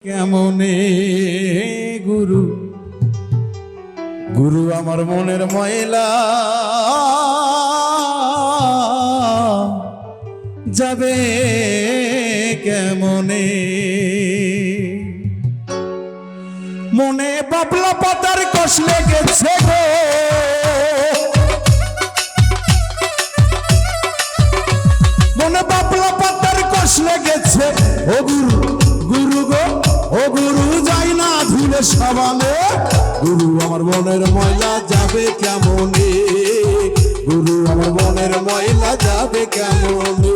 কেমনে গুরু গুরু আমার মনের ময়লা যাবে কেমনে মনে বাবলা পাতার কষ লেগেছে গো মনে বাবলা পাতার কষ লেগেছে ও গুরু গুরু গো ও গুরু যাই না ধুলে সাবানে গুরু আমার মনের ময়লা যাবে কেমনে গুরু আমার মনের ময়লা যাবে কেমনে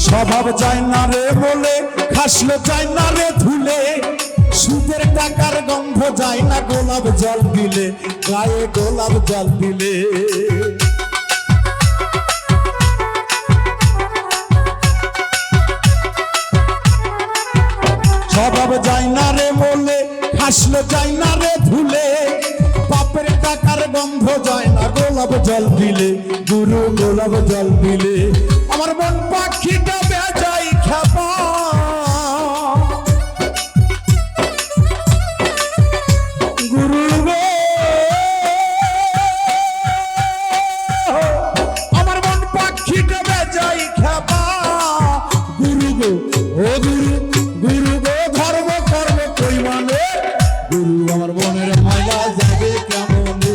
স্বভাব চাই না রে বলে খাসলে চাই না রে ধুলে সুদের টাকার গন্ধ যায় না গোলাপ জল দিলে গায়ে গোলাপ জল দিলে স্বভাব যায় না রে বলে খাসলে চাই না রে ধুলে বাপের টাকার গন্ধ যায় না গোলাপ জল দিলে গুরু গোলাপ জল দিলে আমার মন পাখিটা বেজাই খাপা গুরু গো আমার মন পাখিটা বেজাই খাপা গুরু গো ও গুরু গুরু গো ধর্ম কর্ম কই মানে গুরু আমার মনের ময়লা যাবে কেমনে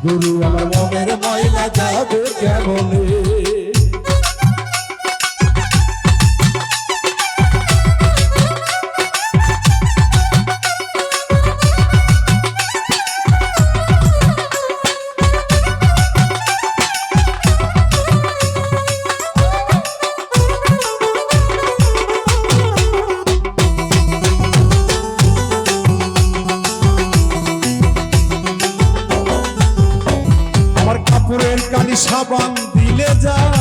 গুরু আমার মনের ময়লা যাবে কেমনে কাপড়ের কালি সাবান দিলে যায়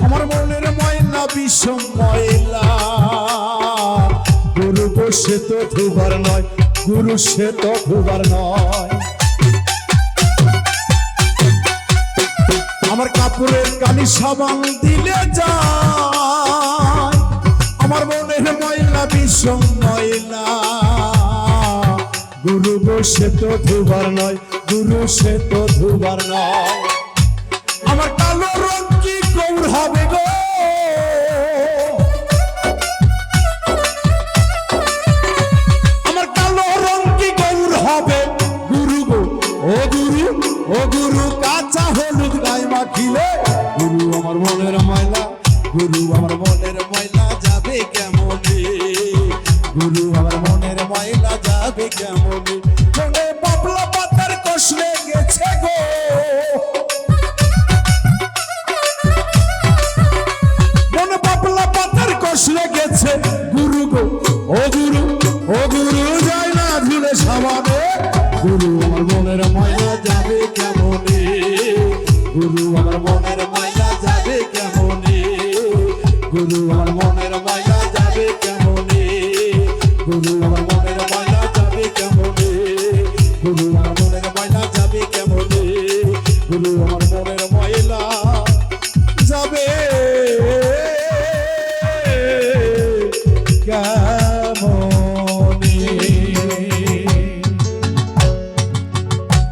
আমার মনের ময়লা বিষম ময়লা গুরু গো সে তো ধুবার নয় গুরু সে তো ধুবার নয় আমার কাপড়ের কালি সাবান দিলে যায় আমার মনের ময়লা বিষম ময়লা গুরু গো সে তো ধুবার নয় গুরু সে তো ধুবার নয় আমার কালো রং কি গৌর হবে গো আমার কালো রং কি গৌর হবে গুরু গো ও গুরু কাঁচা হলুদ গায়ে মাখিলে গুরু আমার মনের ময়লা গুরু আমার মনের ময়লা যাবে কেমনে গুরু আমার মনের ময়লা যাবে কেমনে মনে বাবলা পাতার কষ লেগেছে গো মনে বাবলা পাতার কষ লেগেছে গুরু গো ও গুরু যায় না ধুলে সাবানে গুরু আমার মনের ময়লা যাবে কেমনে গুরু আমার মনের ময়লা